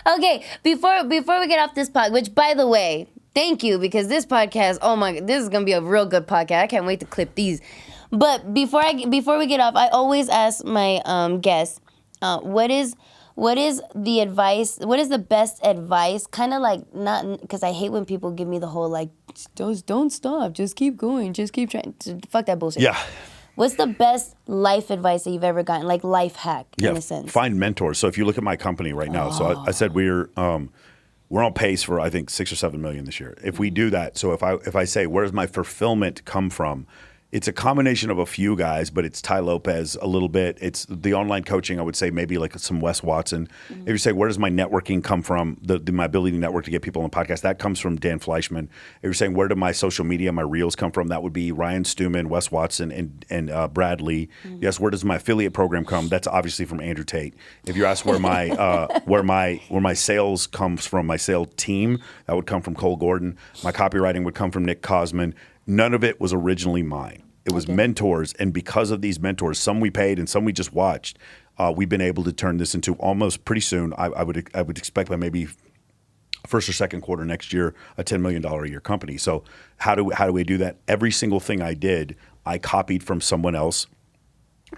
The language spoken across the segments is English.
Okay, before we get off this pod, which by the way, thank you, because this podcast, oh my, this is gonna be a real good podcast. I can't wait to clip these. But before we get off, I always ask my guests, what is the advice? What is the best advice? Kind of like, not, because I hate when people give me the whole like, don't stop, just keep going, just keep trying. Fuck that bullshit. Yeah. What's the best life advice that you've ever gotten, like life hack in a sense? Find mentors. So if you look at my company right now, so I said we're on pace for I think 6 or 7 million this year. If we do that, so if I say where does my fulfillment come from? It's a combination of a few guys, but it's Ty Lopez a little bit. It's the online coaching, I would say maybe like some Wes Watson. If you say, where does my networking come from, my ability to network to get people on the podcast, that comes from Dan Fleischman. If you're saying, where do my social media, my reels come from, that would be Ryan Stewman, Wes Watson, and Brad Lee. Yes, where does my affiliate program come? That's obviously from Andrew Tate. If you ask where my where my sales comes from, my sales team, that would come from Cole Gordon. My copywriting would come from Nick Cosman. None of it was originally mine. It was mentors, and because of these mentors, some we paid and some we just watched, we've been able to turn this into almost pretty soon. I would expect by maybe first or second quarter next year, a $10 million a year company. So how do we do that? Every single thing I did, I copied from someone else,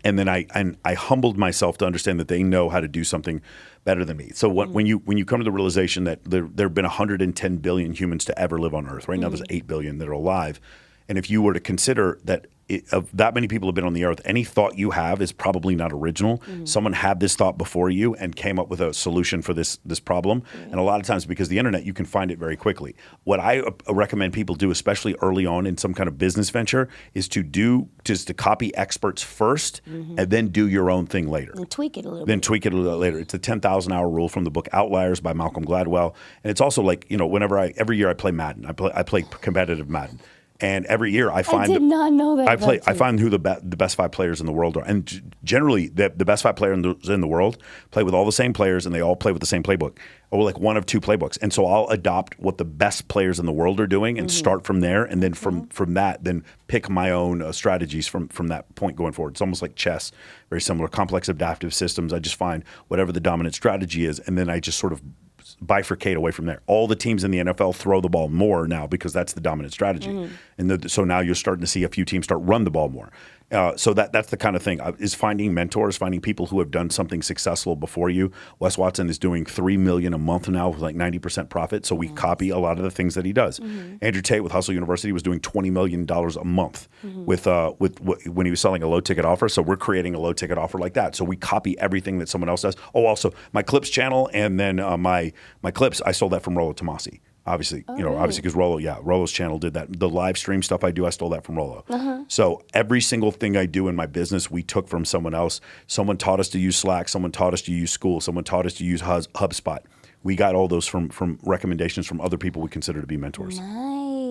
and then I humbled myself to understand that they know how to do something better than me. So when you come to the realization that there have been 110 billion humans to ever live on Earth, right now there's 8 billion that are alive, and if you were to consider that of that many people have been on the earth, any thought you have is probably not original. Someone had this thought before you and came up with a solution for this problem. And a lot of times, because of the internet, you can find it very quickly. What I recommend people do, especially early on in some kind of business venture, is to copy experts first and then do your own thing later. And tweak it a little bit. Then tweak it a little later. It's the 10,000 hour rule from the book Outliers by Malcolm Gladwell. And it's also like, whenever every year I play Madden. I play competitive Madden. And every year I find I did not know that. I find who the best 5 players in the world are, and generally the best 5 players in the world play with all the same players, and they all play with the same playbook, or like one of 2 playbooks. And so I'll adopt what the best players in the world are doing and start from there, and then from that, then pick my own strategies from that point going forward. It's almost like chess, very similar, complex adaptive systems. I just find whatever the dominant strategy is, and then I just sort of bifurcate away from there. All the teams in the NFL throw the ball more now because that's the dominant strategy. And so now you're starting to see a few teams start run the ball more. So that's the kind of thing, is finding mentors, finding people who have done something successful before you. Wes Watson is doing $3 million a month now with like 90% profit. So we copy a lot of the things that he does. Andrew Tate with Hustle University was doing $20 million a month with when he was selling a low ticket offer. So we're creating a low ticket offer like that. So we copy everything that someone else does. Oh, also my Clips channel, and then my Clips, I sold that from Rollo Tomasi. Obviously, obviously because Rollo's channel did that. The live stream stuff I do, I stole that from Rollo. So every single thing I do in my business, we took from someone else. Someone taught us to use Slack. Someone taught us to use School. Someone taught us to use HubSpot. We got all those from recommendations from other people we consider to be mentors. Nice.